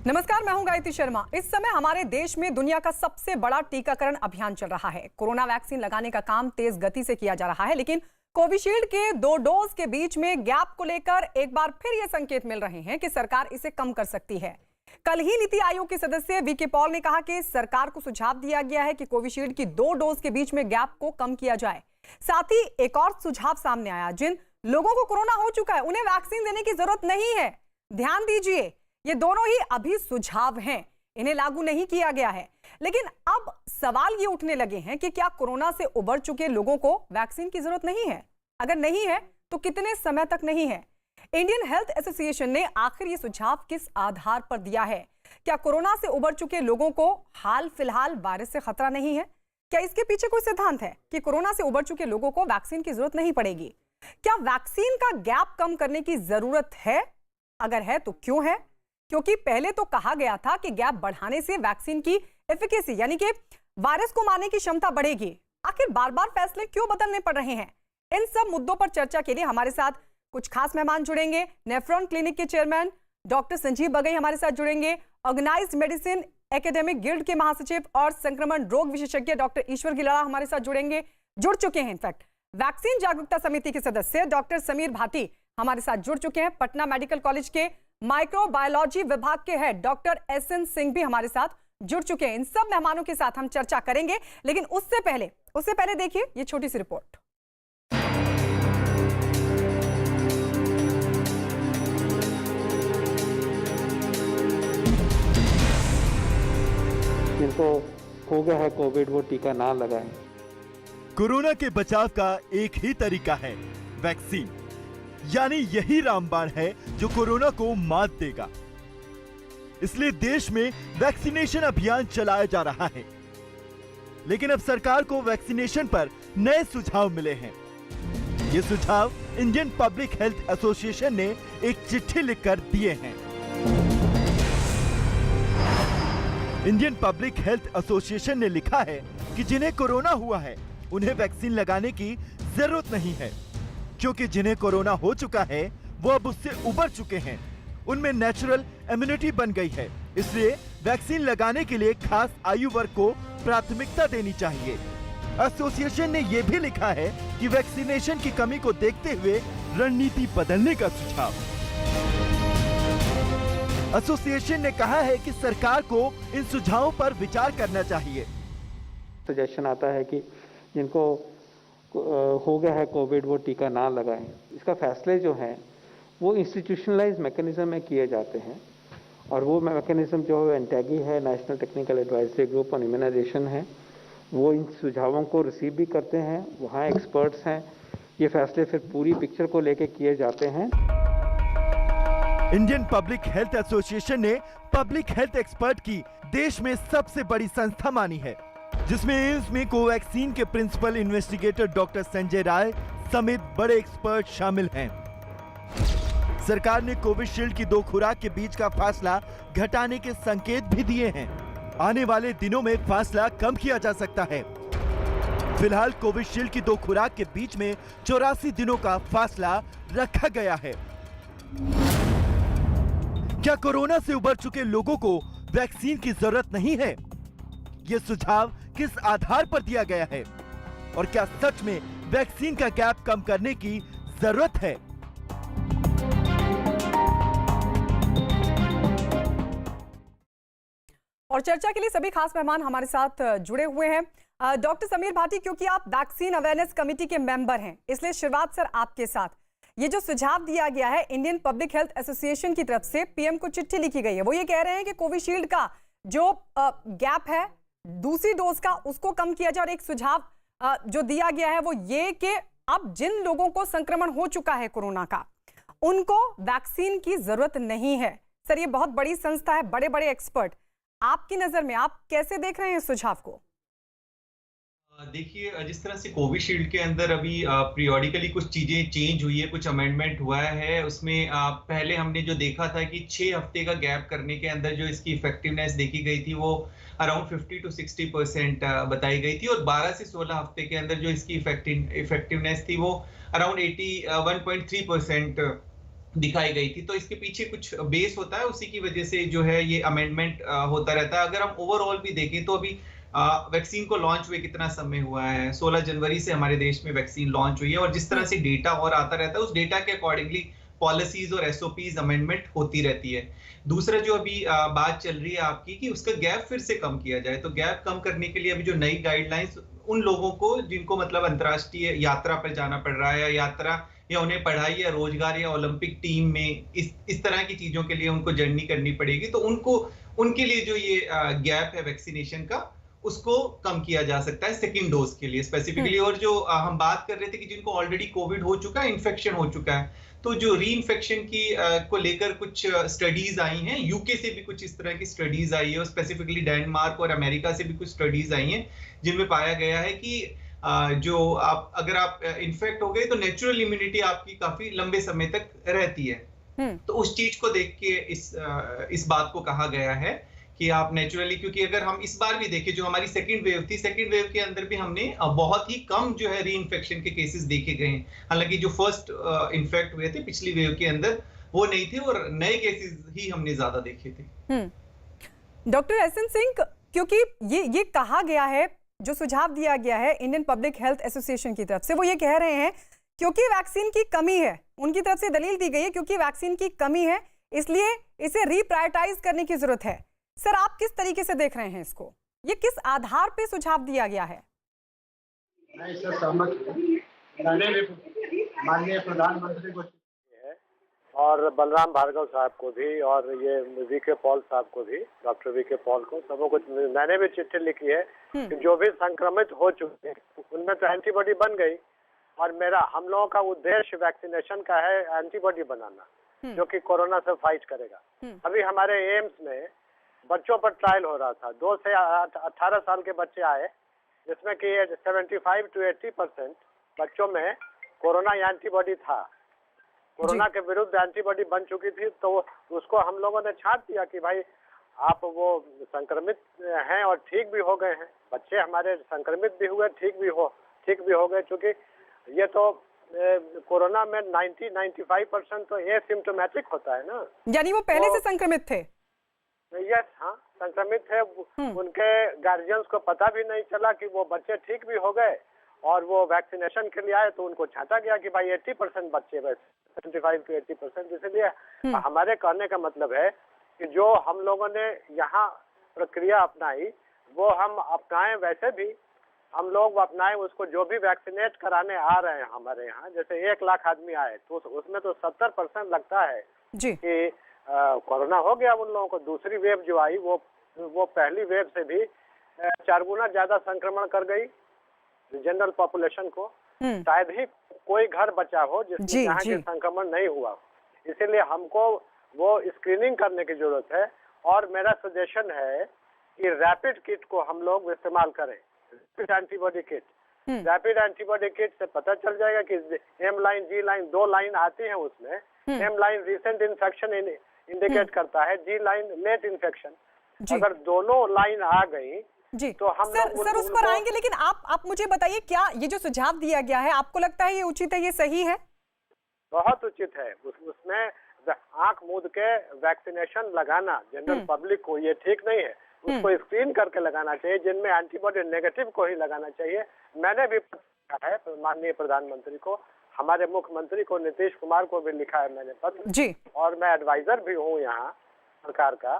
नमस्कार, मैं हूं गायत्री शर्मा। इस समय हमारे देश में दुनिया का सबसे बड़ा टीकाकरण अभियान चल रहा है। कोरोना वैक्सीन लगाने का काम तेज गति से किया जा रहा है, लेकिन कोविशील्ड के 2 डोज के बीच में गैप को लेकर एक बार फिर ये संकेत मिल रहे हैं कि सरकार इसे कम कर सकती है। कल ही नीति आयोग के सदस्य वीके पॉल ने कहा कि सरकार को सुझाव दिया गया है कि कोविशील्ड की 2 डोज के बीच में गैप को कम किया जाए। साथ ही एक और सुझाव सामने आया, जिन लोगों को कोरोना हो चुका है उन्हें वैक्सीन देने की जरूरत नहीं है। ध्यान दीजिए, ये दोनों ही अभी सुझाव हैं, इन्हें लागू नहीं किया गया है। लेकिन अब सवाल ये उठने लगे हैं कि क्या कोरोना से उबर चुके लोगों को वैक्सीन की जरूरत नहीं है? अगर नहीं है तो कितने समय तक नहीं है? इंडियन हेल्थ एसोसिएशन ने आखिर ये सुझाव किस आधार पर दिया है? क्या कोरोना से उबर चुके लोगों को हाल फिलहाल वायरस से खतरा नहीं है? क्या इसके पीछे कोई सिद्धांत है कि कोरोना से उबर चुके लोगों को वैक्सीन की जरूरत नहीं पड़ेगी? क्या वैक्सीन का गैप कम करने की जरूरत है? अगर है तो क्यों है? क्योंकि पहले तो कहा गया था कि गैप बढ़ाने से वैक्सीन की एफिकेसी यानी कि वायरस को मारने की क्षमता बढ़ेगी। आखिर बार बार फैसले क्यों बदलने पड़ रहे हैं? इन सब मुद्दों पर चर्चा के लिए हमारे साथ कुछ खास मेहमान जुड़ेंगे। नेफ्रॉन क्लिनिक के चेयरमैन डॉक्टर संजीव बगई हमारे साथ जुड़ेंगे, ऑर्गेनाइज्ड मेडिसिन एकेडमिक गिल्ड के महासचिव और संक्रमण रोग विशेषज्ञ डॉक्टर ईश्वर गिलाड़ा हमारे साथ जुड़ चुके हैं। इनफैक्ट वैक्सीन जागरूकता समिति के सदस्य डॉक्टर समीर भाटी हमारे साथ जुड़ चुके हैं। पटना मेडिकल कॉलेज के माइक्रोबायोलॉजी विभाग के हेड डॉक्टर एसएन सिंह भी हमारे साथ जुड़ चुके हैं। इन सब मेहमानों के साथ हम चर्चा करेंगे, लेकिन उससे पहले देखिए ये छोटी सी रिपोर्ट। जिनको हो गया है कोविड वो टीका ना लगाएं। कोरोना के बचाव का एक ही तरीका है, वैक्सीन। यानी यही रामबाण है जो कोरोना को मात देगा। इसलिए देश में वैक्सीनेशन अभियान चलाया जा रहा है। लेकिन अब सरकार को वैक्सीनेशन पर नए सुझाव मिले हैं। ये सुझाव इंडियन पब्लिक हेल्थ एसोसिएशन ने एक चिट्ठी लिखकर दिए हैं। इंडियन पब्लिक हेल्थ एसोसिएशन ने लिखा है कि जिन्हें कोरोना हुआ है उन्हें वैक्सीन लगाने की जरूरत नहीं है, क्योंकि जिन्हें कोरोना हो चुका है वो अब उससे उबर चुके हैं, उनमें नेचुरल इम्यूनिटी बन गई है। इसलिए वैक्सीन लगाने के लिए खास आयु वर्ग को प्राथमिकता देनी चाहिए। एसोसिएशन ने यह भी लिखा है कि वैक्सीनेशन की कमी को देखते हुए रणनीति बदलने का सुझाव। एसोसिएशन ने कहा है कि सरकार को इन सुझावों पर विचार करना चाहिए। सजेशन आता है कि जिनको हो गया है कोविड वो टीका ना लगाएं। इसका फैसले जो हैं वो इंस्टीट्यूशनलाइज मैकेनिज्म में किए जाते हैं, और वो मैकेनिज्म जो है एनटेगी है, national technical advisory group on immunisation है। वो इन सुझावों को रिसीव भी करते हैं, वहाँ एक्सपर्ट्स हैं। ये फैसले फिर पूरी पिक्चर को लेके किए जाते हैं। इंडियन पब्लिक हेल्थ एसोसिएशन ने पब्लिक हेल्थ एक्सपर्ट की देश में सबसे बड़ी संस्था मानी है, जिसमें एम्स में कोवैक्सीन के principal investigator doctor Sanjay Rai समेत बड़े एक्सपर्ट शामिल हैं। सरकार ने कोविशील्ड की 2 खुराक के बीच का फासला घटाने के संकेत भी दिए हैं। आने वाले दिनों में फासला कम किया जा सकता है। फिलहाल कोविशील्ड की 2 खुराक के बीच में 84 दिनों का फासला रखा गया है। क्या कोरोना से उबर चुके लोगों को वैक्सीन की जरूरत नहीं है? ये सुझाव किस आधार पर दिया गया है? और क्या सच में वैक्सीन का गैप कम करने की जरूरत है? और चर्चा के लिए सभी खास मेहमान हमारे साथ जुड़े हुए हैं। डॉक्टर समीर भाटी, क्योंकि आप वैक्सीन अवेयरनेस कमेटी के मेंबर हैं, इसलिए शुरुआत सर आपके साथ। ये जो सुझाव दिया गया है इंडियन पब्लिक हेल्थ एसोसिएशन की तरफ से, पीएम को चिट्ठी लिखी गई है, वो ये कह रहे हैं कि कोविशील्ड का जो गैप है दूसरी डोज का उसको कम किया जाए। और एक सुझाव जो दिया गया है वो ये कि अब जिन लोगों को संक्रमण हो चुका है कोरोना का, उनको वैक्सीन की जरूरत नहीं है। सर, ये बहुत बड़ी संस्था है, बड़े बड़े एक्सपर्ट, आपकी नजर में आप कैसे देख रहे हैं इस सुझाव को? देखिए, जिस तरह से कोविशील्ड के अंदर अभी पीरियोडिकली कुछ चीजें चेंज हुई है, कुछ अमेंडमेंट हुआ है, उसमें पहले हमने जो देखा था कि 6 हफ्ते का गैप करने के अंदर जो इसकी इफेक्टिवनेस देखी गई थी वो अराउंड 50 to 60% बताई गई थी, और 12 से 16 हफ्ते के अंदर जो इसकी इफेक्टिवनेस थी वो अराउंड 81.3% दिखाई गई थी। तो इसके पीछे कुछ बेस होता है, उसी की वजह से जो है ये अमेंडमेंट होता रहता है। अगर हम ओवरऑल भी देखें तो अभी वैक्सीन को लॉन्च हुए कितना समय हुआ है, 16 जनवरी से हमारे देश में वैक्सीन लॉन्च हुई है, और जिस तरह से डेटा और आता रहता है उस डेटा के अकॉर्डिंगली पॉलिसीज और एसओपीज अमेंडमेंट होती रहती है। दूसरा जो अभी बात चल रही है आपकी कि उसका गैप फिर से कम किया जाए, तो गैप कम करने के लिए अभी जो नई गाइडलाइंस उन लोगों को जिनको मतलब अंतर्राष्ट्रीय यात्रा पर जाना पड़ रहा है, या उन्हें पढ़ाई या रोजगार या ओलंपिक टीम में इस तरह की चीजों के लिए उनको जर्नी करनी पड़ेगी, तो उनके लिए जो ये गैप है वैक्सीनेशन का, उसको कम किया जा सकता है सेकंड डोज के लिए स्पेसिफिकली। और जो हम बात कर रहे थे कि जिनको ऑलरेडी कोविड हो चुका है, इन्फेक्शन हो चुका है, तो जो री इन्फेक्शन की को लेकर कुछ स्टडीज आई हैं, यूके से भी कुछ इस तरह की स्टडीज आई है, और स्पेसिफिकली डेनमार्क और अमेरिका से भी कुछ स्टडीज आई हैं, जिनमें पाया गया है कि जो अगर आप इन्फेक्ट हो गए तो नेचुरल इम्यूनिटी आपकी काफी लंबे समय तक रहती है। तो उस चीज को देख के इस बात को कहा गया है कि आप नेचुरली, क्योंकि अगर हम इस बार भी देखें जो हमारी सेकंड वेव थी, सेकंड वेव के अंदर भी हमने बहुत ही कम जो है री इन्फेक्शन के केसेस देखे गए हैं। हालांकि जो फर्स्ट इन्फेक्ट हुए थे पिछली वेव के अंदर वो नहीं थे, और नए केसेस ही हमने ज्यादा देखे थे। डॉक्टर एसएन सिंह, क्योंकि ये कहा गया है, जो सुझाव दिया गया है इंडियन पब्लिक हेल्थ एसोसिएशन की तरफ से, वो ये कह रहे हैं क्योंकि वैक्सीन की कमी है, उनकी तरफ से दलील दी गई है क्योंकि वैक्सीन की कमी है इसलिए इसे रीप्रायोरिटाइज करने की जरूरत है। सर, आप किस तरीके से देख रहे हैं इसको? ये किस आधार पे सुझाव दिया गया है? मैं इससे सहमत हूँ। मैंने भी माननीय प्रधानमंत्री को और बलराम भार्गव साहब को भी, और ये वीके पॉल साहब को भी, डॉक्टर वीके पॉल को, सबों को मैंने भी चिट्ठी लिखी है कि जो भी संक्रमित हो चुके हैं उनमें तो एंटीबॉडी बन गई, और हम लोगों का उद्देश्य वैक्सीनेशन का है एंटीबॉडी बनाना जो कि कोरोना से फाइट करेगा। अभी हमारे एम्स में बच्चों पर ट्रायल हो रहा था, 2 से 18 साल के बच्चे आए, जिसमें कि 75 to 80% बच्चों में कोरोना एंटीबॉडी था, कोरोना के विरुद्ध एंटीबॉडी बन चुकी थी। तो उसको हम लोगों ने छाट दिया कि भाई आप वो संक्रमित हैं और ठीक भी हो गए हैं। बच्चे हमारे संक्रमित भी हुए, ठीक भी हो गए, क्योंकि ये तो कोरोना में 90-95% तो एसिम्प्टोमेटिक होता है ना, यानी वो पहले से संक्रमित थे। यस, हाँ, संक्रमित थे। उनके गार्जियंस को पता भी नहीं चला कि वो बच्चे ठीक भी हो गए, और वो वैक्सीनेशन के लिए आए तो उनको छांटा गया कि भाई 80% बच्चे, बस 75 to 80%। इसलिए हमारे कहने का मतलब है कि जो हम लोगों ने यहाँ प्रक्रिया अपनाई वो हम अपनाएं, वैसे भी हम लोग अपनाएं उसको। जो भी वैक्सीनेट कराने आ रहे हैं हमारे यहाँ, जैसे 1 लाख आदमी आए तो उसमें तो 70% लगता है कि कोरोना हो गया उन लोगों को। दूसरी वेव जो आई वो पहली वेव से भी 4 गुना ज्यादा संक्रमण कर गई जनरल पॉपुलेशन को। शायद ही कोई घर बचा हो जिसमें यहाँ के संक्रमण नहीं हुआ। इसीलिए हमको वो स्क्रीनिंग करने की जरूरत है, और मेरा सजेशन है कि रैपिड किट को हम लोग इस्तेमाल करें, rapid antibody kit. Rapid antibody kit से पता चल जाएगा कि M line, G line, 2 line आती है उसमें। M line recent infection indicate करता है, जी लाइन लेट इन्फेक्शन। अगर दोनों लाइन आ गई जी तो हम सर उस पर आएंगे, लेकिन आप मुझे बताइए, क्या ये जो सुझाव दिया गया है आपको लगता है ये उचित है, ये सही है? बहुत उचित है। उसमें आंख मूंद के वैक्सीनेशन लगाना जनरल पब्लिक को ये ठीक नहीं है, उसको स्क्रीन करके लगाना चाहिए। जिनमें एंटीबॉडी नेगेटिव को ही लगाना चाहिए। मैंने भी लिखा है माननीय प्रधानमंत्री को, हमारे मुख्यमंत्री को, नीतीश कुमार को भी लिखा है मैंने पत्र जी, और मैं एडवाइजर भी हूँ यहाँ सरकार का,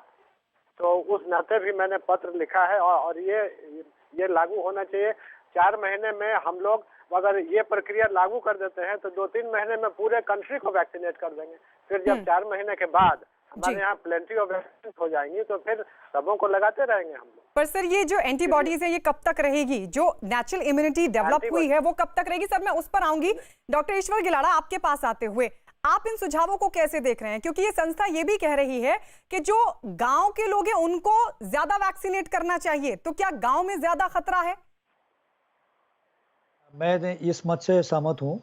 तो उस नाते भी मैंने पत्र लिखा है। और ये लागू होना चाहिए। 4 महीने में हम लोग अगर ये प्रक्रिया लागू कर देते हैं तो 2-3 महीने में पूरे कंट्री को वैक्सीनेट कर देंगे। फिर जब 4 महीने के बाद हमारे यहाँ प्लेंटी ऑफ वैक्सीन हो जाएंगी तो फिर सबों को लगाते रहेंगे हम लोग। पर सर ये जो एंटीबॉडीज है ये कब तक रहेगी? जो नेचुरल इम्यूनिटी डेवलप हुई है वो कब तक रहेगी? सर मैं उस पर आऊंगी। डॉक्टर ईश्वर गिलाड़ा, आपके पास आते हुए आप इन सुझावों को कैसे देख रहे हैं? क्योंकि ये संस्था ये भी कह रही है कि जो गांव के लोग हैं उनको ज्यादा वैक्सीनेट करना चाहिए, तो क्या गांव में ज्यादा खतरा है? मैं इस मत से सहमत हूं,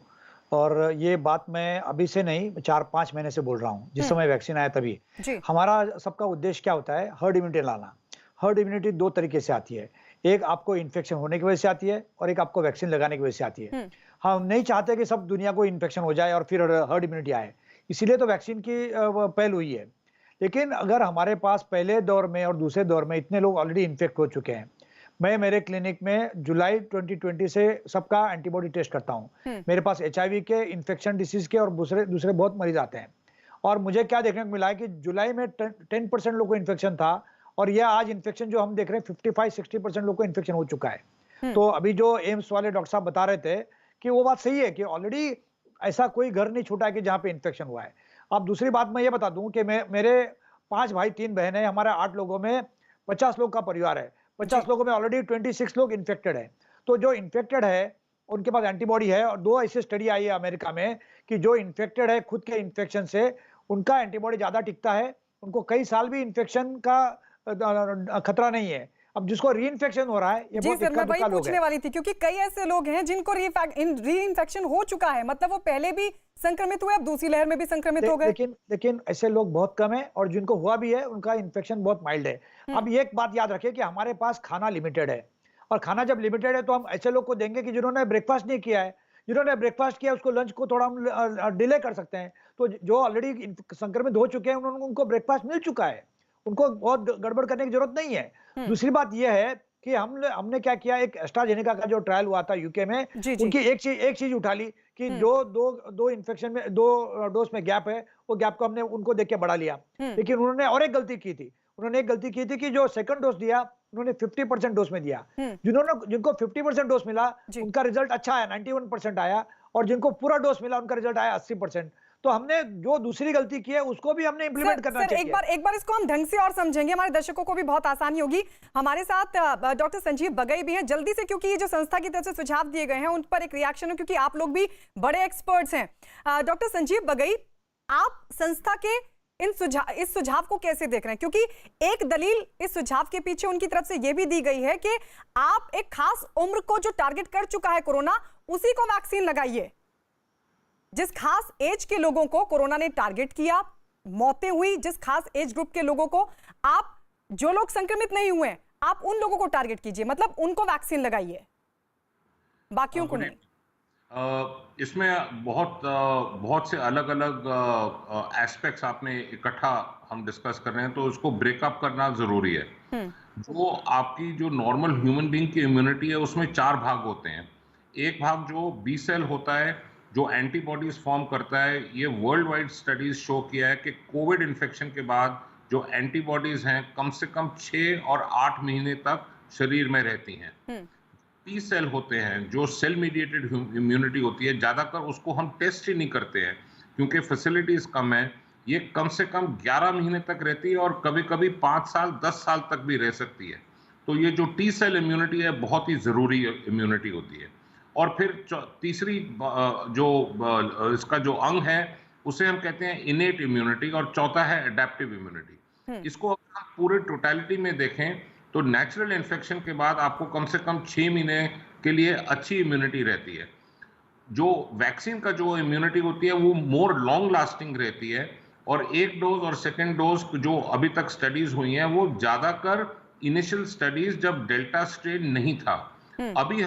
और ये बात मैं अभी से नहीं 4-5 महीने से बोल रहा हूं। जिस समय वैक्सीन आया तभी हमारा सबका उद्देश्य क्या होता है? हर्ड इम्यूनिटी लाना। हर्ड इम्यूनिटी 2 तरीके से आती है, एक आपको इन्फेक्शन होने की वजह से आती है और एक आपको वैक्सीन लगाने की वजह से आती है। हम नहीं चाहते कि सब दुनिया को इन्फेक्शन हो जाए और फिर हर्ड इम्यूनिटी आए, इसीलिए तो वैक्सीन की वो पहल हुई है। लेकिन अगर हमारे पास पहले दौर में और दूसरे दौर में इतने लोग ऑलरेडी इन्फेक्ट हो चुके हैं, मैं मेरे क्लिनिक में जुलाई 2020 से सबका एंटीबॉडी टेस्ट करता हूँ। मेरे पास HIV के, इन्फेक्शन डिसीज के और दूसरे बहुत मरीज आते हैं। और मुझे क्या देखने को मिला है कि जुलाई में 10% लोगों को इन्फेक्शन था, और यह आज इन्फेक्शन जो हम देख रहे हैं 55-60% लोगों को इन्फेक्शन हो चुका है। तो अभी जो एम्स वाले डॉक्टर साहब बता रहे थे कि वो बात सही है कि ऑलरेडी ऐसा कोई घर नहीं छूटा है कि जहाँ पे इन्फेक्शन हुआ है। अब दूसरी बात मैं ये बता दूं कि मेरे 5 भाई 3 बहन है, हमारे 8 लोगों में 50 लोग का परिवार है। 50 लोगों में ऑलरेडी 26 लोग इन्फेक्टेड है। तो जो इन्फेक्टेड है उनके पास एंटीबॉडी है, और 2 ऐसे स्टडी आई है अमेरिका में कि जो इन्फेक्टेड है खुद के इन्फेक्शन से, उनका एंटीबॉडी ज्यादा टिकता है, उनको कई साल भी इन्फेक्शन का खतरा नहीं है। अब जिसको री इन्फेक्शन हो रहा है, ये जी बहुत सर, मैं वही लोग पूछने हैं। वाली थी, क्योंकि कई ऐसे लोग हैं जिनको री इन्फेक्शन हो चुका है, मतलब वो पहले भी संक्रमित हुए, अब दूसरी लहर में भी संक्रमित हो गए। लेकिन ऐसे लोग बहुत कम है, और जिनको हुआ भी है उनका इन्फेक्शन बहुत माइल्ड है। अब ये एक बात याद रखें कि हमारे पास खाना लिमिटेड है, और खाना जब लिमिटेड है तो हम ऐसे लोग को देंगे कि जिन्होंने ब्रेकफास्ट नहीं किया है। जिन्होंने ब्रेकफास्ट किया उसको लंच को थोड़ा हम डिले कर सकते हैं। तो जो ऑलरेडी संक्रमित हो चुके हैं उनको ब्रेकफास्ट मिल चुका है, उनको बहुत गड़बड़ करने की जरूरत नहीं है। दूसरी बात यह है कि हमने क्या किया, एक एस्ट्राजेनेका का जो ट्रायल हुआ था यूके में, उनकी एक चीज उठा ली कि जो दो इन्फेक्शन में 2 डोज में गैप है, वो गैप को हमने उनको देख के बढ़ा लिया। लेकिन उन्होंने और एक गलती की थी, कि जो सेकंड डोज दिया उन्होंने 50% डोज में दिया। जिनको 50% डोज मिला उनका रिजल्ट अच्छा आया, 91% आया, और जिनको पूरा डोज मिला उनका रिजल्ट आया 80%। तो हमने जो दूसरी गलती की है उसको भी हमने इंप्लीमेंट करना चाहिए। एक बार इसको हम ढंग से और समझेंगे, हमारे दर्शकों को भी बहुत आसानी होगी। हमारे साथ डॉक्टर संजीव बगई भी हैं, जल्दी से, क्योंकि ये जो संस्था की तरफ से सुझाव दिए गए हैं उन पर एक रिएक्शन हो, क्योंकि आप लोग भी बड़े एक्सपर्ट्स हैं। डॉक्टर संजीव बगई, आप संस्था के इस सुझाव को कैसे देख रहे हैं? क्योंकि एक दलील इस सुझाव के पीछे उनकी तरफ से यह भी दी गई है कि आप एक खास उम्र को जो टारगेट कर चुका है कोरोना, उसी को वैक्सीन लगाइए। जिस खास एज के लोगों को कोरोना ने टारगेट किया, मौतें हुई, जिस खास एज ग्रुप के लोगों को, आप जो लोग संक्रमित नहीं हुए आप उन लोगों को टारगेट कीजिए, मतलब उनको वैक्सीन लगाइए, बाकियों को नहीं। इसमें बहुत से अलग अलग एस्पेक्ट्स आपने इकट्ठा हम डिस्कस कर रहे हैं, तो उसको ब्रेकअप करना जरूरी है। जो आपकी जो नॉर्मल ह्यूमन बीइंग की इम्यूनिटी है उसमें 4 भाग होते हैं। एक भाग जो बी सेल होता है, जो एंटीबॉडीज फॉर्म करता है। ये वर्ल्ड वाइड स्टडीज शो किया है कि कोविड इन्फेक्शन के बाद जो एंटीबॉडीज हैं कम से कम 6 और 8 महीने तक शरीर में रहती हैं। टी सेल होते हैं जो सेल मीडिएटेड इम्यूनिटी होती है, ज़्यादातर उसको हम टेस्ट ही नहीं करते हैं क्योंकि फैसिलिटीज कम है। ये कम से कम 11 महीने तक रहती है और कभी कभी 5 साल 10 साल तक भी रह सकती है। तो ये जो टी सेल इम्यूनिटी है बहुत ही ज़रूरी इम्यूनिटी होती है। और फिर तीसरी जो इसका जो अंग है उसे हम कहते हैं इनेट इम्यूनिटी, और चौथा है एडेप्टिव इम्यूनिटी। इसको अगर हम पूरे टोटलिटी में देखें तो नेचुरल इन्फेक्शन के बाद आपको कम से कम 6 महीने के लिए अच्छी इम्यूनिटी रहती है। जो वैक्सीन का जो इम्यूनिटी होती है वो मोर लॉन्ग लास्टिंग रहती है, और एक डोज और सेकेंड डोज जो अभी तक स्टडीज हुई हैं वो ज्यादातर इनिशियल स्टडीज जब डेल्टा स्ट्रेन नहीं था। अभी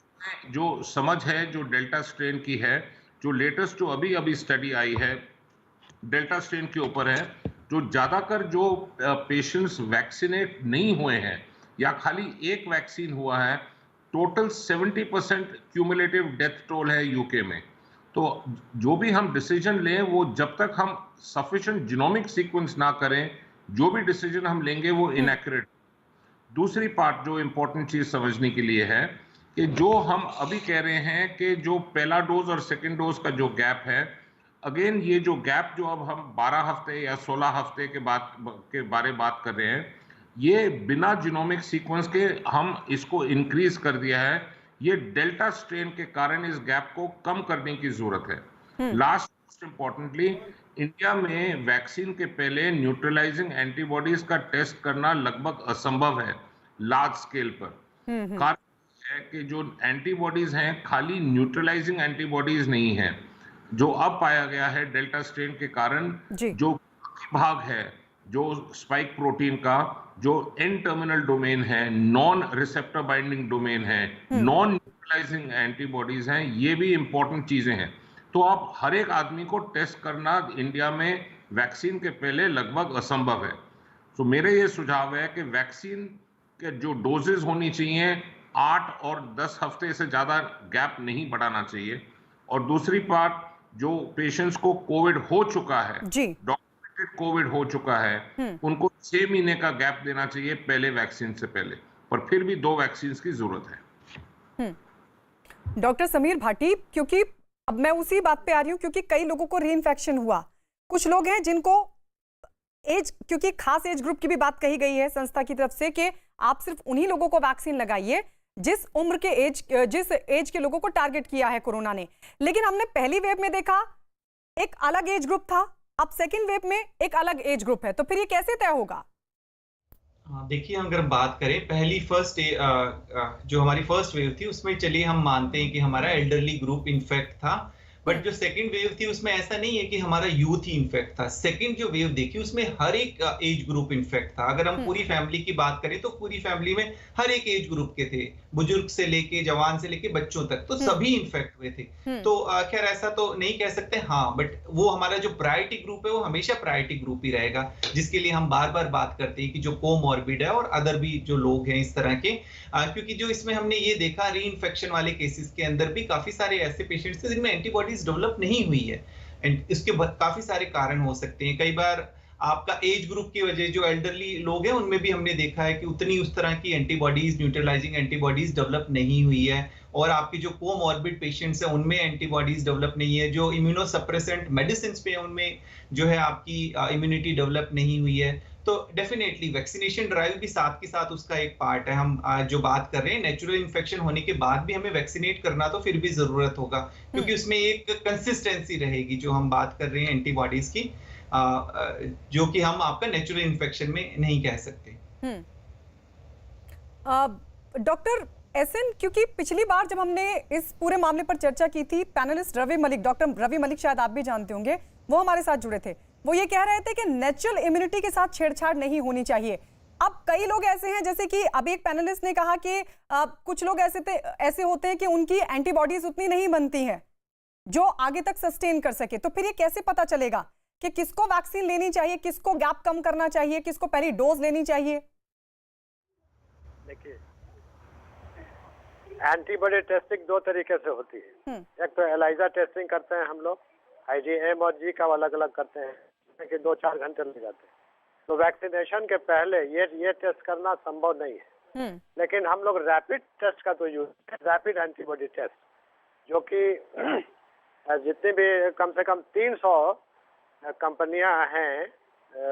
जो समझ है जो डेल्टा स्ट्रेन की है, जो लेटेस्ट जो अभी स्टडी आई है डेल्टा स्ट्रेन के ऊपर है, जो ज्यादातर जो पेशेंट्स वैक्सीनेट नहीं हुए हैं या खाली एक वैक्सीन हुआ है, टोटल 70% क्यूमुलेटिव डेथ टोल है यूके में। तो जो भी हम डिसीजन लें वो जब तक हम सफिशिएंट जीनोमिक सीक्वेंस ना करें, जो भी डिसीजन हम लेंगे वो इनएक्यूरेट। दूसरी पार्ट जो इंपॉर्टेंट चीज समझने के लिए है कि जो हम अभी कह रहे हैं कि जो पहला डोज और सेकेंड डोज का जो गैप है, अगेन ये जो गैप जो अब हम 12 हफ्ते या 16 हफ्ते के बारे बात कर रहे हैं, ये बिना जीनोमिक सीक्वेंस के हम इसको इंक्रीज कर दिया है। ये डेल्टा स्ट्रेन के कारण इस गैप को कम करने की जरूरत है। लास्ट मोस्ट इंपॉर्टेंटली, इंडिया में वैक्सीन के पहले न्यूट्रलाइजिंग एंटीबॉडीज का टेस्ट करना लगभग असंभव है लार्ज स्केल पर। कारण है कि जो एंटीबॉडीज हैं खाली न्यूट्रलाइजिंग एंटीबॉडीज नहीं है। जो अब पाया गया है डेल्टा स्ट्रेन के कारण, जो भाग है जो स्पाइक प्रोटीन का जो एन टर्मिनल डोमेन है, नॉन रिसेप्टर बाइंडिंग डोमेन है, नॉन न्यूट्रलाइजिंग एंटीबॉडीज हैं, ये भी इंपॉर्टेंट चीजें हैं। तो आप हर एक आदमी को टेस्ट करना इंडिया में वैक्सीन के पहले लगभग असंभव है। तो मेरे ये सुझाव है कि वैक्सीन के जो डोजेज होनी चाहिए 8 और 10 हफ्ते से ज्यादा गैप नहीं बढ़ाना चाहिए। और दूसरी बात, जो पेशेंट्स को कोविड हो चुका है, डॉक्यूमेंटेड कोविड हो चुका है, उनको 6 महीने का गैप देना चाहिए पहले वैक्सीन से पहले, पर फिर भी 2 वैक्सीन की जरूरत है। डॉक्टर समीर भाटी, क्योंकि अब मैं उसी बात पे आ रही हूँ, क्योंकि कई लोगों को रीइंफेक्शन हुआ, कुछ लोग हैं जिनको एज, क्योंकि खास एज ग्रुप की भी बात कही गई है संस्था की तरफ से कि आप सिर्फ उन्हीं लोगों को वैक्सीन लगाइए जिस उम्र के जिस एज के लोगों को टारगेट किया है कोरोना ने। लेकिन हमने पहली वेव में देखा एक अलग एज ग्रुप था, अब सेकेंड वेव में एक अलग एज ग्रुप है, तो फिर ये कैसे तय होगा? देखिए, अगर बात करें पहली जो हमारी फर्स्ट वेव थी उसमें चलिए हम मानते हैं कि हमारा एल्डरली ग्रुप इन्फेक्ट था, बट जो सेकंड वेव थी उसमें ऐसा नहीं है कि हमारा यूथ ही इन्फेक्ट था। सेकंड जो वेव देखी उसमें हर एक एज ग्रुप इन्फेक्ट था। अगर हम पूरी फैमिली की बात करें तो पूरी फैमिली में हर एक एज ग्रुप के थे, बुजुर्ग से लेके जवान से लेके बच्चों तक, तो सभी इन्फेक्ट हुए थे। तो खैर ऐसा तो नहीं कह सकते, हाँ, बट वो हमारा जो प्रायोरिटी ग्रुप है वो हमेशा प्रायोरिटी ग्रुप ही रहेगा, जिसके लिए हम बार बार बात करते हैं कि जो कोमॉर्बिड है और अदर भी जो लोग हैं इस तरह के, क्योंकि जो इसमें हमने ये देखा री इन्फेक्शन वाले केसेस के अंदर भी काफी सारे ऐसे पेशेंट्स थे जिनमें एंटीबॉडीज डेवलप नहीं हुई है। एंड इसके काफी सारे कारण हो सकते हैं। कई बार आपका एज ग्रुप की वजह, जो एल्डरली लोग हैं उनमें भी हमने देखा है कि उतनी उस तरह की एंटीबॉडीज, न्यूट्रलाइजिंग एंटीबॉडीज डेवलप नहीं हुई है, और आपके जो कोमॉर्बिड पेशेंट्स हैं उनमें एंटीबॉडीज डेवलप नहीं है, जो इम्यूनोसप्रेसेंट मेडिसिन पे हैं उनमें जो है आपकी इम्यूनिटी डेवलप नहीं हुई है। तो डेफिनेटली वैक्सीनेशन ड्राइव भी साथ के साथ उसका एक पार्ट है। हम जो बात कर रहे हैं नेचुरल इन्फेक्शन होने के बाद भी हमें वैक्सीनेट करना तो फिर भी जरूरत होगा, क्योंकि उसमें एक कंसिस्टेंसी रहेगी जो हम बात कर रहे हैं एंटीबॉडीज की, जो कि हम आपका नेचुरल इन्फेक्शन में नहीं कह सकते। डॉक्टर एसएन, क्योंकि पिछली बार जब हमने इस पूरे मामले पर चर्चा की थी, पैनलिस्ट रवि मलिक, डॉक्टर रवि मलिक, शायद आप भी जानते होंगे, वो हमारे साथ जुड़े थे। वो ये कह रहे थे कि नेचुरल इम्यूनिटी के साथ छेड़छाड़ नहीं होनी चाहिए। अब कई लोग ऐसे हैं, जैसे कि अभी एक पैनलिस्ट ने कहा कि कुछ लोग ऐसे होते हैं कि उनकी एंटीबॉडीज उतनी नहीं बनती हैं जो आगे तक सस्टेन कर सके। तो फिर ये कैसे पता चलेगा कि किसको वैक्सीन लेनी चाहिए, किसको गैप कम करना चाहिए, किसको पहली डोज लेनी चाहिए? देखिए, एंटीबॉडी टेस्टिंग 2 तरीके से होती है। एक तो एलाइजा टेस्टिंग करते हैं हम लोग, IgM और G का अलग अलग करते हैं, कि 2-4 घंटे लग जाते हैं। तो वैक्सीनेशन के पहले ये टेस्ट करना संभव नहीं है, लेकिन हम लोग रैपिड टेस्ट का तो यूज, रैपिड एंटीबॉडी टेस्ट, जो कि जितने भी कम से कम 300 कंपनियां हैं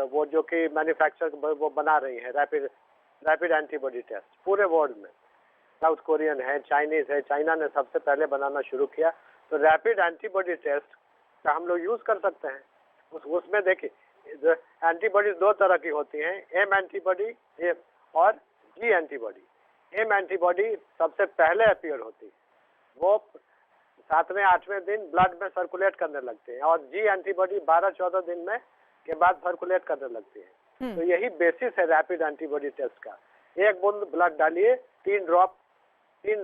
वो जो कि मैन्युफैक्चर वो बना रही हैं रैपिड एंटीबॉडी टेस्ट पूरे वर्ल्ड में। साउथ कोरियन है, चाइनीज है, चाइना ने सबसे पहले बनाना शुरू किया। तो रैपिड एंटीबॉडी टेस्ट का हम लोग यूज कर सकते हैं। उसमें देखिए, एंटीबॉडीज 2 तरह की होती हैं, एम एंटीबॉडी और जी एंटीबॉडी। एम एंटीबॉडी सबसे पहले अपीयर होती है, वो 7वें 8वें दिन ब्लड में सर्कुलेट करने लगते हैं, और जी एंटीबॉडी 12-14 दिन में के बाद सर्कुलेट करने लगती है। तो यही बेसिस है रैपिड एंटीबॉडी टेस्ट का। 1 बूंद ब्लड डालिए, 3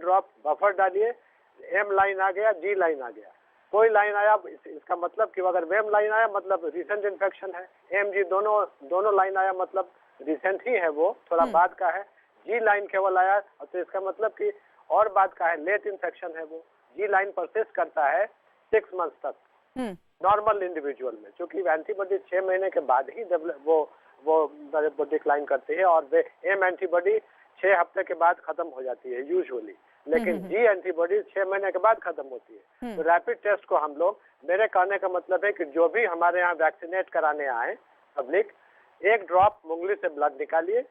ड्रॉप बफर डालिए, एम लाइन आ गया, जी लाइन आ गया। कोई लाइन आया, इसका मतलब कि अगर वेम लाइन आया मतलब रिसेंट इन्फेक्शन है, एम जी दोनों लाइन आया मतलब रिसेंट ही है, वो थोड़ा बाद का है। जी लाइन केवल आया तो इसका मतलब कि और बाद का है, लेट इन्फेक्शन है। वो जी लाइन परसिस्ट करता है 6 मंथ तक नॉर्मल इंडिविजुअल में, क्योंकि एंटीबॉडी 6 महीने के बाद ही वो डिक्लाइन करती है, और वे एम एंटीबॉडी 6 हफ्ते के बाद खत्म हो जाती है यूजुअली, लेकिन जी एंटीबॉडी 6 महीने के बाद खत्म होती है। तो रैपिड टेस्ट को हम लोग, मेरे कहने का मतलब है कि जो भी हमारे यहाँ वैक्सीनेट कराने आए पब्लिक, 1 ड्रॉप मुंगली से ब्लड निकालिए,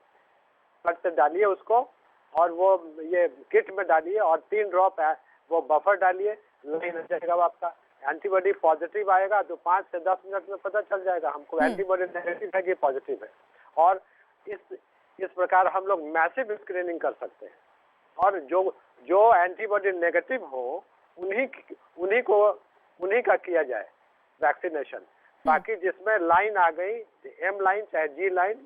ब्लड से डालिए उसको, और वो ये किट में डालिए, और 3 ड्रॉप वो बफर डालिए, लाइन आ जाएगा आपका। एंटीबॉडी पॉजिटिव आएगा तो 5 से 10 मिनट में पता चल जाएगा हमको एंटीबॉडी नेगेटिव है कि पॉजिटिव है। और इस प्रकार हम लोग मैसिव स्क्रीनिंग कर सकते हैं, और जो एंटीबॉडी नेगेटिव हो उन्हीं का किया जाए वैक्सीनेशन। बाकी जिसमें लाइन आ गई, एम लाइन चाहे जी लाइन,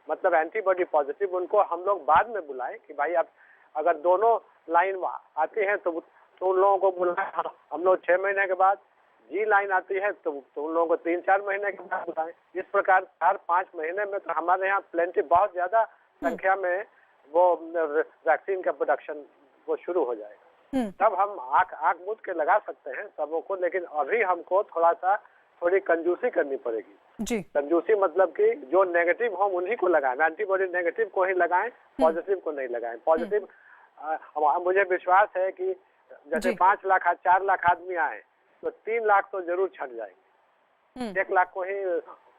मतलब एंटीबॉडी पॉजिटिव, उनको हम लोग बाद में बुलाएं कि भाई अब अगर दोनों लाइन आती हैं तो उन लोगों को बुलाएं हम लोग 6 महीने के बाद, जी लाइन आती है तो उन लोगों को 3-4 महीने के बाद बुलाएं। इस प्रकार 4-5 महीने में तो हमारे यहाँ प्लेंटी बहुत ज्यादा संख्या में वो वैक्सीन का प्रोडक्शन वो शुरू हो जाएगा। तब हम आंख मूंद के लगा सकते हैं सबों को, लेकिन अभी हमको थोड़ी कंजूसी करनी पड़ेगी जी। कंजूसी मतलब कि जो नेगेटिव हो उन्हीं को लगाएं, एंटीबॉडी नेगेटिव को ही लगाएं, पॉजिटिव को नहीं लगाएं। पॉजिटिव मुझे विश्वास है कि जैसे 5 लाख 4 लाख आदमी आए तो 3 लाख तो जरूर छट जाएंगे। 1 लाख को ही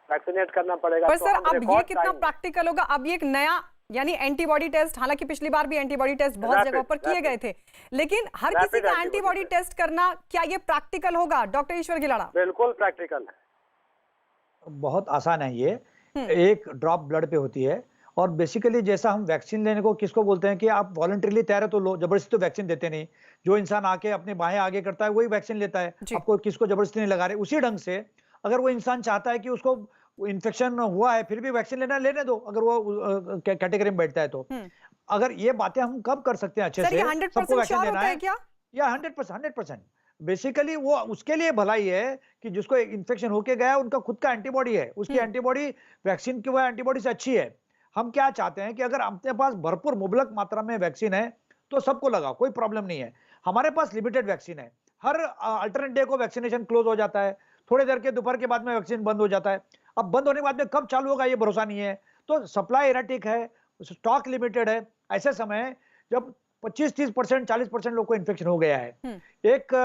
वैक्सीनेट करना पड़ेगा। पर सर अब ये कितना प्रैक्टिकल होगा? अब ये एक नया यानी एंटीबॉडी टेस्ट, हालांकि पिछली बार भी एंटीबॉडी टेस्ट बहुत जगहों पर किए गए थे, लेकिन हर किसी का एंटीबॉडी टेस्ट करना क्या ये प्रैक्टिकल होगा डॉक्टर ईश्वर गिलाड़ा? बिल्कुल प्रैक्टिकल है, बहुत आसान है ये। एक ड्रॉप ब्लड पे होती है और बेसिकली जैसा हम वैक्सीन लेने को किसको बोलते हैं कि आप वॉलंटरीली तैयार है तो लो, जबरदस्ती तो वैक्सीन देते नहीं। जो इंसान आके अपने बाहें आगे करता है वही वैक्सीन लेता है, आपको किसको जबरदस्ती नहीं लगा रहे। उसी ढंग से अगर वो इंसान चाहता है कि उसको इन्फेक्शन हुआ है फिर भी वैक्सीन लेने दो, अगर वो कैटेगरी में बैठता है तो। अगर ये बातें हम कब कर सकते हैं अच्छे से, सबको वैक्सीन देना है क्या? या 100%। बेसिकली वो उसके लिए भलाई है कि जिसको इन्फेक्शन होके गया उनका खुद का एंटीबॉडी है, उसकी एंटीबॉडी वैक्सीन की वह एंटीबॉडी से अच्छी है। हम क्या चाहते हैं कि अगर अपने पास भरपूर मुबलक मात्रा में वैक्सीन है तो सबको लगाओ, कोई प्रॉब्लम नहीं है। हमारे पास लिमिटेड वैक्सीन है, हर अल्टरनेट डे को वैक्सीनेशन क्लोज हो जाता है, थोड़ी देर के दोपहर के बाद में वैक्सीन बंद हो जाता है। अब बंद होने के बाद में कब चालू होगा ये भरोसा नहीं है। तो सप्लाई इरेटिक है, स्टॉक लिमिटेड है। ऐसे समय जब 25-30%, 40% लोग को इन्फेक्शन हो गया है, एक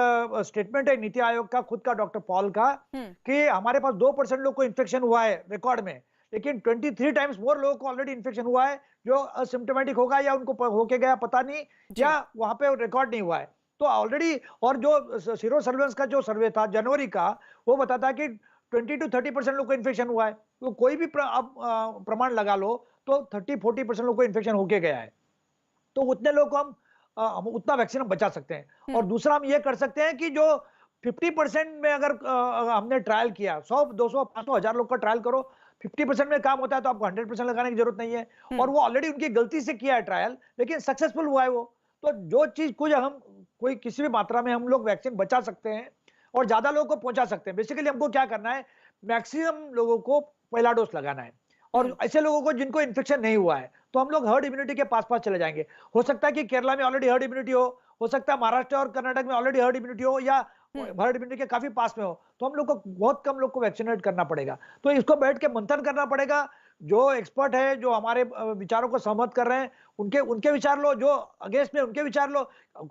स्टेटमेंट है नीति आयोग का खुद का डॉक्टर पॉल का कि हमारे पास 2% लोग को इन्फेक्शन हुआ है रिकॉर्ड में, लेकिन 23 टाइम्स मोर लोगों को ऑलरेडी इन्फेक्शन हुआ है जो असिम्प्टोमेटिक होगा या उनको होके गया पता नहीं, या वहां पे रिकॉर्ड नहीं हुआ है। तो ऑलरेडी, और जो सीरो सर्वेलेंस का जो सर्वे था जनवरी का, वो बताता है कि 20-30% लोग को इन्फेक्शन हुआ है। तो कोई भी प्रमाण लगा लो तो 30-40% लोग को इन्फेक्शन होके गया है। तो उतने लोग को हम उतना वैक्सीन हम बचा सकते हैं। और दूसरा हम ये कर सकते हैं कि जो 50% में अगर हमने ट्रायल किया, 100, 200, 500, 1000 लोग का ट्रायल करो, 50% में काम होता है तो आपको 100% लगाने की जरूरत नहीं है। और वो ऑलरेडी उनकी गलती से किया है ट्रायल, लेकिन सक्सेसफुल हुआ है वो। तो जो चीज कोई किसी भी मात्रा में हम लोग वैक्सीन बचा सकते हैं और ज्यादा लोगों को पहुंचा सकते हैं। बेसिकली हमको क्या करना है, मैक्सिमम लोगों को पहला डोज लगाना है। और ऐसे लोगों को जिनको इन्फेक्शन नहीं हुआ है तो हम लोग हर्ड इम्यूनिटी के पास चले जाएंगे। हो सकता है कि केरला में ऑलरेडी हर्ड इम्यूनिटी हो सकता है महाराष्ट्र और कर्नाटक में ऑलरेडी हर्ड इम्यूनिटी हो, या हर्ड इम्यूनिटी के काफी पास में हो, तो हम लोग को बहुत कम लोग को वैक्सीनेट करना पड़ेगा। तो इसको बैठ के मंथन करना पड़ेगा। जो एक्सपर्ट है, जो हमारे विचारों को सहमत कर रहे हैं, उनके विचार लो, जो अगेंस्ट में उनके विचार लो।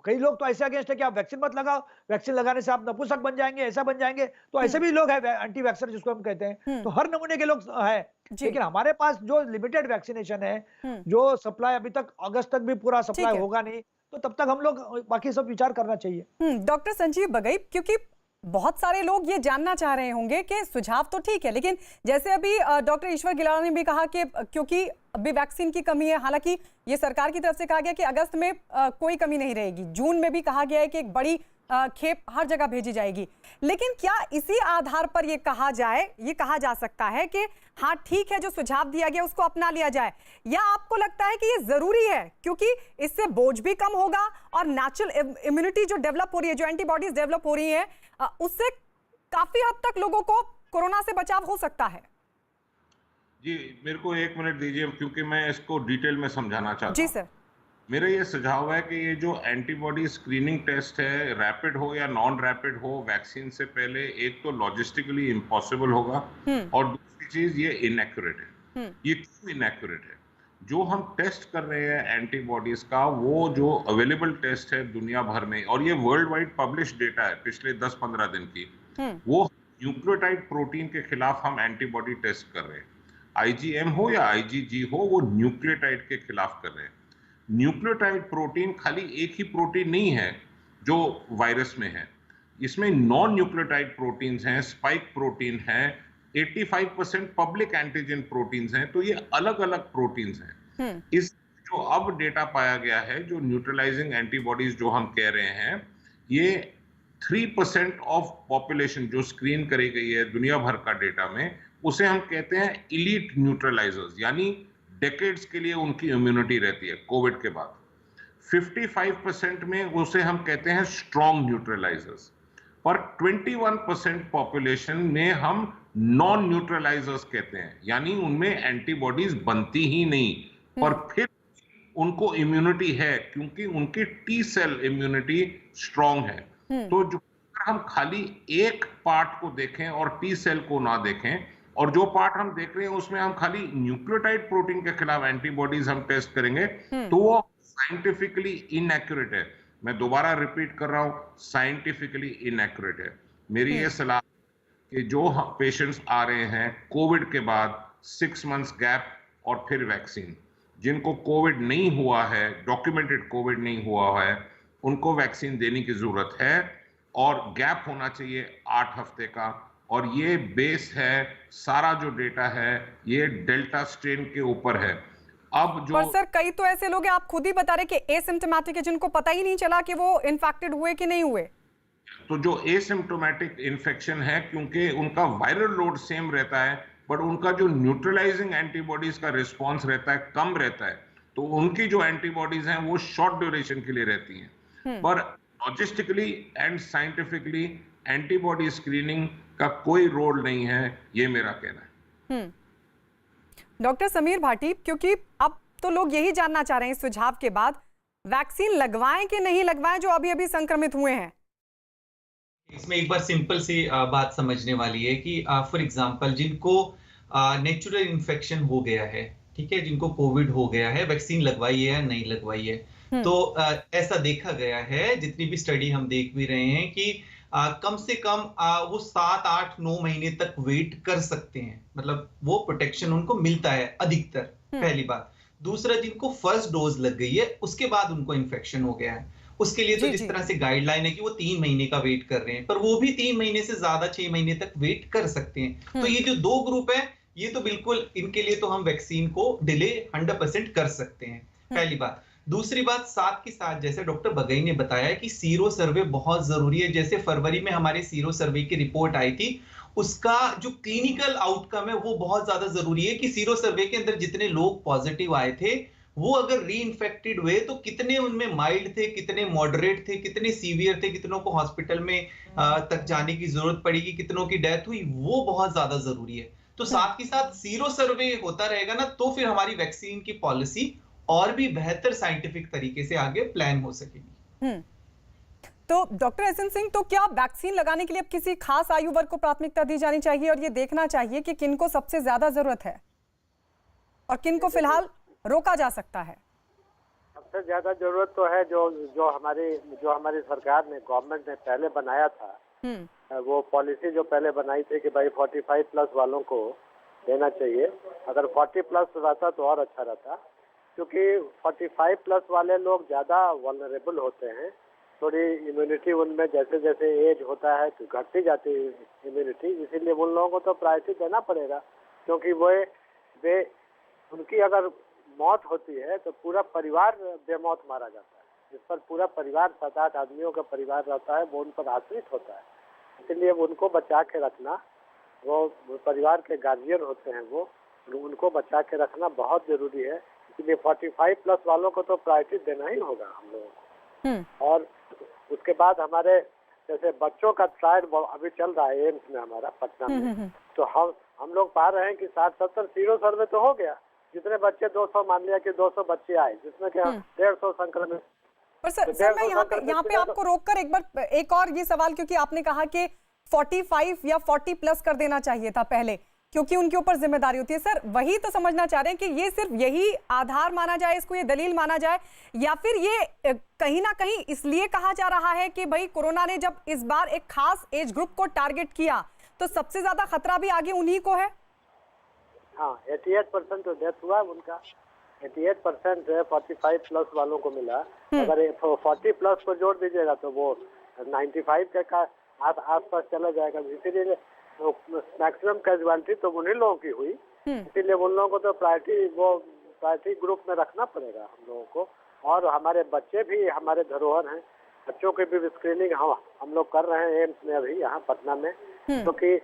कई लोग तो ऐसे अगेंस्ट है कि आप वैक्सीन मत लगाओ, वैक्सीन लगाने से आप नपुंसक बन जाएंगे, ऐसा बन जाएंगे। तो ऐसे भी लोग हैं एंटी वैक्सर जिसको हम कहते हैं। तो हर नमूने के लोग है, लेकिन हमारे पास जो लिमिटेड वैक्सीनेशन है, जो सप्लाई अभी तक अगस्त तक भी पूरा सप्लाई होगा नहीं, तो तब तक हम लोग बाकी सब विचार करना चाहिए। डॉक्टर संजीव बगई, क्योंकि बहुत सारे लोग ये जानना चाह रहे होंगे कि सुझाव तो ठीक है, लेकिन जैसे अभी डॉक्टर ईश्वर गिलाड़ा ने भी कहा कि क्योंकि अभी वैक्सीन की कमी है, हालांकि ये सरकार की तरफ से कहा गया कि अगस्त में कोई कमी नहीं रहेगी, जून में भी कहा गया है कि एक बड़ी खेप हर जगह भेजी जाएगी, लेकिन क्या इसी आधार पर ये कहा जा सकता है कि हाँ ठीक है, जो सुझाव दिया गया उसको अपना लिया जाए, या आपको लगता है कि ये जरूरी है क्योंकि इससे बोझ भी कम होगा और नेचुरल इम्यूनिटी जो डेवलप हो रही है, जो एंटीबॉडीज डेवलप हो रही है, उससे काफी हद तक लोगों को कोरोना से बचाव हो सकता है? जी, मेरे को 1 मिनट दीजिए क्योंकि मैं इसको डिटेल में समझाना चाहता हूँ। जी सर। मेरा ये सुझाव है कि ये जो एंटीबॉडी स्क्रीनिंग टेस्ट है, रैपिड हो या नॉन रैपिड हो, वैक्सीन से पहले एक तो लॉजिस्टिकली इम्पॉसिबल होगा और दूसरी चीज ये इनएक्यूरेट है। ये क्यों इनएक्यूरेट है? जो हम टेस्ट कर रहे हैं एंटीबॉडीज का, वो जो अवेलेबल टेस्ट है दुनिया भर में, और ये वर्ल्ड वाइड पब्लिश डेटा है पिछले 10-15 दिन की, वो न्यूक्लियोटाइड प्रोटीन के खिलाफ हम एंटीबॉडी टेस्ट कर रहे हैं। IgM हो या IgG हो, वो न्यूक्लियोटाइड के खिलाफ कर रहे हैं। न्यूक्लियोटाइड प्रोटीन खाली एक ही प्रोटीन नहीं है जो वायरस में है, इसमें नॉन न्यूक्लियोटाइड प्रोटीन्स हैं, स्पाइक प्रोटीन है, 85% पब्लिक एंटीजन प्रोटीन्स हैं। तो ये अलग अलग प्रोटीन्स हैं। इस जो अब डेटा पाया गया है, जो न्यूट्रलाइजिंग एंटीबॉडीज जो हम कह रहे हैं, ये 3% ऑफ पॉपुलेशन जो स्क्रीन करी गई है दुनिया भर का डेटा में, उसे हम कहते हैं इलीट न्यूट्रलाइजर्स, यानी डेकेड्स के लिए उनकी इम्यूनिटी रहती है कोविड के बाद। 55% में उसे हम कहते हैं स्ट्रॉन्ग न्यूट्रलाइजर्स। पर 21% पॉपुलेशन में हम नॉन न्यूट्रलाइजर्स कहते हैं, यानी उनमें एंटीबॉडीज बनती ही नहीं, पर फिर उनको इम्यूनिटी है क्योंकि उनकी टी सेल इम्यूनिटी स्ट्रांग है। तो जो अगर हम खाली एक पार्ट को देखें और टी सेल को ना देखें, और जो पार्ट हम देख रहे हैं उसमें हम खाली न्यूक्लियोटाइड प्रोटीन के खिलाफ एंटीबॉडीज हम टेस्ट करेंगे, तो वो साइंटिफिकली इनएक्यूरेट है। मैं दोबारा रिपीट कर रहा हूं, साइंटिफिकली इनएक्यूरेट है। मेरी ये सलाह कि जो पेशेंट्स आ रहे हैं कोविड के बाद 6 मंथ्स गैप और फिर वैक्सीन, जिनको कोविड नहीं हुआ है, डॉक्यूमेंटेड कोविड नहीं हुआ है, उनको वैक्सीन देने की जरूरत है और गैप होना चाहिए 8 हफ्ते का। और ये बेस है, सारा जो डेटा है ये डेल्टा स्ट्रेन के ऊपर है। अब जो पर सर कई तो ऐसे लोग हैं, आप खुद ही बता रहे कि एसिम्प्टोमेटिक है, जिनको पता ही नहीं चला कि वो इन्फेक्टेड हुए कि नहीं हुए। तो जो एसिम्प्टोमेटिक इन्फेक्शन है, क्योंकि उनका वायरल लोड सेम रहता है, बट उनका जो न्यूट्रलाइजिंग एंटीबॉडीज का रिस्पॉन्स रहता है कम रहता है, तो उनकी जो एंटीबॉडीज हैं वो शॉर्ट ड्यूरेशन के लिए रहती हैं। पर logistically and scientifically antibody screening का कोई रोल नहीं है, ये मेरा कहना है। डॉक्टर समीर भाटी, क्योंकि अब तो लोग यही जानना चाह रहे हैं इस सुझाव के बाद, वैक्सीन लगवाएं कि नहीं लगवाएं जो अभी अभी संक्रमित हुए हैं। इसमें एक बार सिंपल सी बात समझने वाली है कि फॉर एग्जांपल जिनको नेचुरल इन्फेक्शन हो गया है, ठीक है, जिनको कोविड हो गया है, वैक्सीन लगवाई है या नहीं लगवाई है, तो ऐसा देखा गया है, जितनी भी स्टडी हम देख भी रहे हैं कि कम से कम वो 7, 8, 9 महीने तक वेट कर सकते हैं, मतलब वो प्रोटेक्शन उनको मिलता है अधिकतर, पहली बात। दूसरा, जिनको फर्स्ट डोज लग गई है उसके बाद उनको इन्फेक्शन हो गया है, उसके लिए तो जिस तरह से गाइडलाइन है कि वो 3 महीने का वेट कर रहे हैं, पर वो भी 3 महीने से ज्यादा 6 महीने तक वेट कर सकते हैं। तो ये जो 2 ग्रुप है, ये तो बिल्कुल इनके लिए तो हम वैक्सीन को डिले 100% कर सकते हैं, पहली बात। दूसरी बात, साथ के साथ जैसे डॉक्टर बगई ने बताया कि सीरो सर्वे बहुत जरूरी है। जैसे फरवरी में हमारे सीरो सर्वे की रिपोर्ट आई थी, उसका जो क्लिनिकल आउटकम है वो बहुत ज्यादा जरूरी है कि सीरो सर्वे के अंदर जितने लोग पॉजिटिव आए थे वो अगर री इन्फेक्टेड हुए तो कितने उनमें माइल्ड थे, कितने मॉडरेट थे, कितने सीवियर थे, कितनों को हॉस्पिटल में तक जाने की जरूरत पड़ेगी, कितनों की डेथ हुई, वो बहुत ज्यादा जरूरी है। तो साथ ही साथ सीरो सर्वे होता रहेगा ना, तो फिर हमारी वैक्सीन की पॉलिसी और भी बेहतर साइंटिफिक तरीके से आगे प्लान हो सकेगी। तो डॉक्टर एस एन सिंह, तो क्या वैक्सीन लगाने के लिए अब किसी खास आयु वर्ग को प्राथमिकता दी जानी चाहिए और ये देखना चाहिए कि किनको सबसे ज्यादा जरूरत है और किनको फिलहाल रोका जा सकता है? सबसे ज्यादा जरूरत तो है जो हमारी सरकार ने, गवर्नमेंट ने पहले बनाया था, वो पॉलिसी जो पहले बनाई थी कि भाई 45 प्लस वालों को देना चाहिए। अगर 40 प्लस रहता तो और अच्छा रहता, क्योंकि 45 प्लस वाले लोग ज्यादा वल्नरेबल होते हैं। थोड़ी इम्यूनिटी उनमें जैसे जैसे एज होता है तो घटती जाती है इम्यूनिटी, इसीलिए उन लोगों को तो प्रायोरिटी देना पड़ेगा, क्योंकि वे उनकी अगर मौत होती है तो पूरा परिवार बेमौत मारा जाता है। जिस पर पूरा परिवार 7-8 आदमियों का परिवार रहता है वो उन पर आश्रित होता है। इसलिए उनको बचा के रखना, वो परिवार के गार्जियन होते हैं, वो उनको बचा के रखना बहुत जरूरी है। इसलिए 45 प्लस वालों को तो प्रायोरिटी देना ही होगा हम लोगों को। और उसके बाद हमारे जैसे बच्चों का ट्रायल अभी चल रहा है एम्स में हमारा पटना में, तो हम लोग पा रहे हैं कि 60-70 सीरो सर्वे तो हो गया। जितने बच्चे 200, मान लिया कि 200 बच्चे आए, जिसमें कि 150 संक्रमित। पर सर मैं यहाँ पे आपको रोककर एक बार एक और ये सवाल, क्योंकि आपने कहा कि 45 या 40 प्लस कर देना चाहिए था पहले, क्योंकि उनके ऊपर जिम्मेदारी होती है। सर वही तो समझना चाह रहे हैं कि ये सिर्फ यही आधार माना जाए, इसको ये दलील माना जाए, या फिर ये कहीं ना कहीं इसलिए कहा जा रहा है कि भाई कोरोना ने जब इस बार एक खास एज ग्रुप को टारगेट किया तो सबसे ज्यादा खतरा भी आगे उन्हीं को है। हाँ, 88% तो डेथ हुआ उनका, 88% 45 प्लस वालों को मिला। अगर 40 प्लस को जोड़ दीजिएगा तो वो 95 के आसपास चला जाएगा। इसीलिए मैक्सिमम कैजुअलिटी तो उन्हीं लोगों की हुई, इसीलिए उन लोगों को तो प्रायोरिटी ग्रुप में रखना पड़ेगा हम लोगों को। और हमारे बच्चे भी हमारे धरोहर हैं, बच्चों की भी स्क्रीनिंग हम लोग कर रहे हैं एम्स में अभी यहाँ पटना में, क्योंकि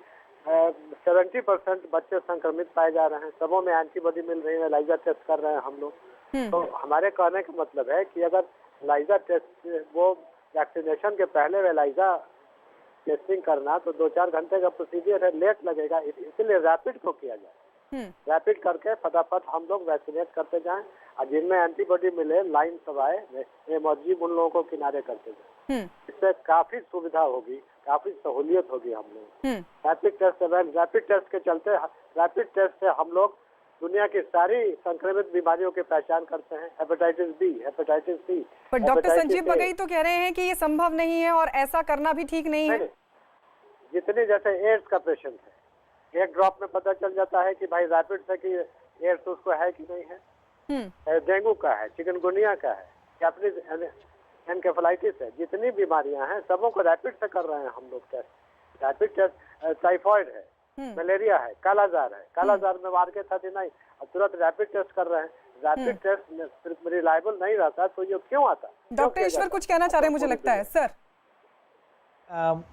70% बच्चे संक्रमित पाए जा रहे हैं, सबों में एंटीबॉडी मिल रही है, एलाइजा टेस्ट कर रहे हैं हम लोग। तो हमारे कहने का मतलब है कि अगर एलाइजा टेस्ट, वो वैक्सीनेशन के पहले एलाइजा टेस्टिंग करना तो 2-4 घंटे का प्रोसीजर है, लेट लगेगा, इसलिए रैपिड को किया जाए। रैपिड करके फटाफट हम लोग वैक्सीनेट करते जाएं और जिनमें एंटीबॉडी मिले लाइन सब आए, इमरजेंसी उन लोगों को किनारे करते जाएं। इससे काफी सुविधा होगी, काफी सहूलियत होगी हम लोग। रैपिड टेस्ट के चलते, रैपिड टेस्ट से हम लोग दुनिया की सारी संक्रमित बीमारियों की पहचान करते हैं, हेपेटाइटिस बी, हेपेटाइटिस सी। पर डॉक्टर संजीव बगई तो कह रहे हैं कि ये संभव नहीं है और ऐसा करना भी ठीक नहीं है। जितने जैसे एड्स का पेशेंट है, एक ड्रॉप में पता चल जाता है कि भाई रैपिड से कि एड्स उसको है कि नहीं है, डेंगू का है, चिकनगुनिया का है, जापानीज एनकेफेलाइटिस है, जितनी बीमारियां हैं सबों को रैपिड से कर रहे हैं हम लोग टेस्ट। रैपिड टेस्ट, टाइफाइड है, मलेरिया है, कालाजार है, कालाजार में मार के 39 तुरंत रैपिड टेस्ट कर रहे हैं। रैपिड टेस्ट रिलायबल नहीं रहता तो ये क्यों आता? डॉक्टर ईश्वर कुछ कहना चाह रहे हैं मुझे लगता है सर।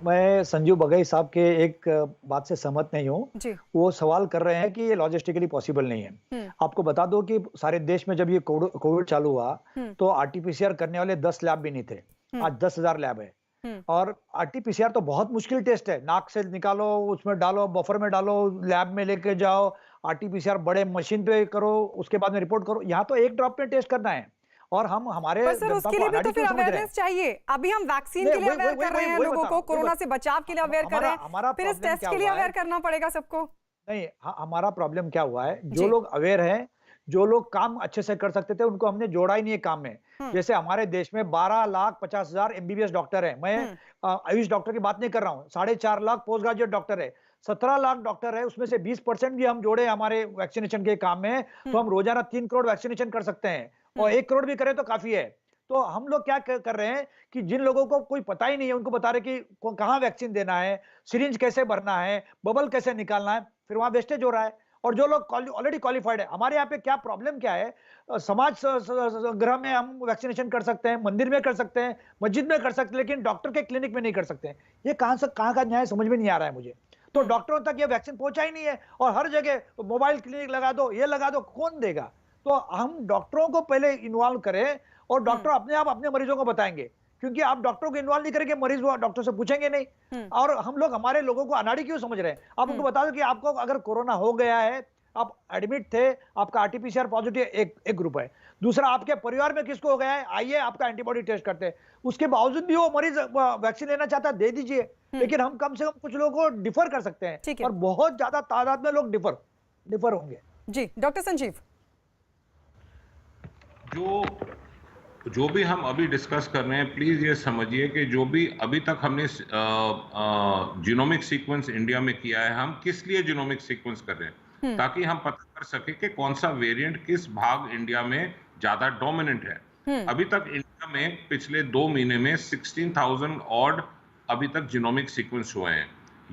मैं संजीव बगई साहब के एक बात से सहमत नहीं हूँ। वो सवाल कर रहे हैं कि ये लॉजिस्टिकली पॉसिबल नहीं है। आपको बता दो कि सारे देश में जब ये कोविड चालू हुआ तो आरटीपीसीआर करने वाले 10 लैब भी नहीं थे, आज 10,000 लैब है। और आरटीपीसीआर तो बहुत मुश्किल टेस्ट है, नाक से निकालो, उसमें डालो, बफर में डालो, लैब में लेके जाओ, आरटीपीसीआर बड़े मशीन पे करो, उसके बाद में रिपोर्ट करो। यहाँ तो एक ड्रॉप में टेस्ट करना है और हम हमारे सर उसके लिए भी तो फिर अवेयरनेस चाहिए। अभी हम वैक्सीन के लिए अवेयर कर रहे हैं लोगों को, कोरोना से बचाव के लिए अवेयर कर रहे हैं, फिर इस टेस्ट के लिए अवेयर करना पड़ेगा सबको। नहीं, हमारा प्रॉब्लम क्या हुआ है, जो लोग अवेयर हैं, जो लोग काम अच्छे से कर सकते थे उनको हमने जोड़ा ही नहीं है काम में। जैसे हमारे देश में 12,50,000 एमबीबीएस डॉक्टर है, मैं आयुष डॉक्टर की बात नहीं कर रहा हूँ, 4.5 लाख पोस्ट ग्रेजुएट डॉक्टर है, 17 लाख डॉक्टर है, उसमें से 20% भी हम जोड़े हमारे वैक्सीनेशन के काम में, तो हम रोजाना 3 करोड़ वैक्सीनेशन कर सकते हैं और 1 करोड़ भी करें तो काफी है। तो हम लोग क्या कर रहे हैं कि जिन लोगों को कोई पता ही नहीं है उनको बता रहे कि कहाँ वैक्सीन देना है, सिरिंज कैसे भरना है, बबल कैसे निकालना है, फिर वहां वेस्टेज हो रहा है। और जो लोग ऑलरेडी क्वालिफाइड है, हमारे यहाँ पे क्या प्रॉब्लम क्या है, समाज गृह में हम वैक्सीनेशन कर सकते हैं, मंदिर में कर सकते हैं, मस्जिद में कर सकते हैं, लेकिन डॉक्टर के क्लिनिक में नहीं कर सकते हैं। ये कहाँ का न्याय समझ में नहीं आ रहा है मुझे। तो डॉक्टरों तक ये वैक्सीन पहुंचा ही नहीं है और हर जगह मोबाइल क्लिनिक लगा दो, ये लगा दो, कौन देगा? तो हम डॉक्टरों को पहले इन्वॉल्व करें और डॉक्टर अपने आप अपने मरीजों को बताएंगे, क्योंकि आप डॉक्टरों को इन्वॉल्व नहीं करेंगे, मरीज वो डॉक्टर से पूछेंगे नहीं। और हम लोग हमारे लोगों को अनाड़ी क्यों समझ रहे हैं? आप उनको बता दो कि आपको अगर कोरोना हो गया है, आप एडमिट थे, आपका आरटीपीसीआर पॉजिटिव एक ग्रुप है, दूसरा आपके परिवार में किसको हो गया है, आइए आपका एंटीबॉडी टेस्ट करते हैं। उसके बावजूद भी वो मरीज वैक्सीन लेना चाहता है, दे दीजिए, लेकिन हम कम से कम कुछ लोगों को डिफर कर सकते हैं और बहुत ज्यादा तादाद में लोग डिफर होंगे। जी डॉक्टर संजीव, जो भी हम अभी डिस्कस कर रहे हैं, प्लीज ये समझिए कि जो भी अभी तक हमने जीनोमिक सीक्वेंस इंडिया में किया है, हम किस लिए जीनोमिक सीक्वेंस कर रहे हैं, ताकि हम पता कर सके कि कौन सा वेरिएंट किस भाग इंडिया में ज्यादा डोमिनेंट है। अभी तक इंडिया में पिछले 2 महीने में 16,000 ऑड अभी तक जीनोमिक सीक्वेंस हुए हैं।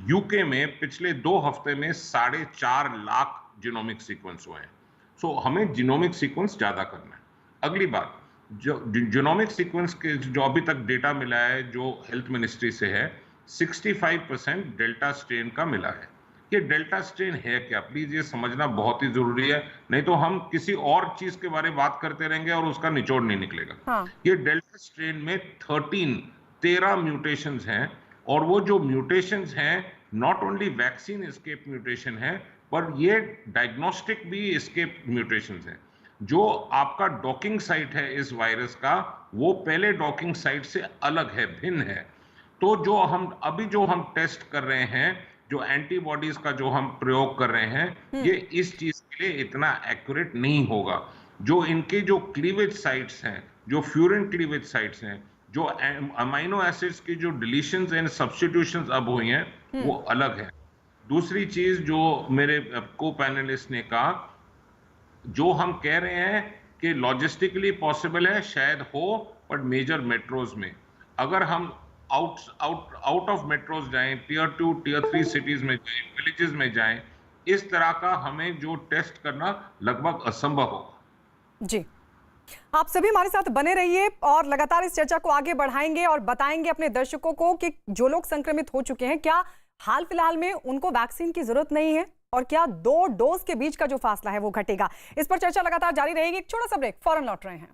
यूके में पिछले 2 हफ्ते में 4.5 लाख जीनोमिक सीक्वेंस हुए हैं। सो हमें जीनोमिक सीक्वेंस ज्यादा करना है। अगली बात, जो जीनोमिक सीक्वेंस के जो अभी तक डेटा मिला है, जो हेल्थ मिनिस्ट्री से है, 65% डेल्टा स्ट्रेन का मिला है। ये डेल्टा स्ट्रेन है क्या, प्लीज ये समझना बहुत ही जरूरी है, नहीं तो हम किसी और चीज के बारे में बात करते रहेंगे और उसका निचोड़ नहीं निकलेगा। ये डेल्टा स्ट्रेन में 13 म्यूटेशंस हैं और वो जो म्यूटेशंस हैं not only vaccine escape mutation है, पर ये डायग्नोस्टिक भी एस्केप म्यूटेशंस हैं। जो आपका डॉकिंग साइट है इस वायरस का, वो पहले डॉकिंग साइट से अलग है, भिन्न है। तो जो हम टेस्ट कर रहे हैं, जो एंटीबॉडीज का जो हम प्रयोग कर रहे हैं, ये इस चीज के लिए इतना एक्यूरेट नहीं होगा। जो इनके जो क्लीवेज साइट्स हैं, जो फ्यूरिन क्लीवेज साइट्स हैं, जो अमाइनो एसिड्स की जो डिलीशंस एंड सब्स्टिट्यूशंस अब हुई हैं, वो अलग है। दूसरी चीज जो मेरे को पैनलिस्ट ने कहा, जो हम कह रहे हैं कि लॉजिस्टिकली पॉसिबल है, शायद हो, बट मेजर मेट्रोज में अगर हम आउट ऑफ मेट्रोज जाएं, टियर 2 टियर 3 सिटीज में जाएं, विलेजेस में जाएं, इस तरह का हमें जो टेस्ट करना लगभग असंभव होगा। जी, आप सभी हमारे साथ बने रहिए और लगातार इस चर्चा को आगे बढ़ाएंगे और बताएंगे अपने दर्शकों को कि जो लोग संक्रमित हो चुके हैं, क्या हाल फिलहाल में उनको वैक्सीन की जरूरत नहीं है और क्या 2 डोज के बीच का जो फासला है वो घटेगा। इस पर चर्चा लगातार जारी रहेगी। एक छोटा सा ब्रेक, फौरन लौट रहे हैं।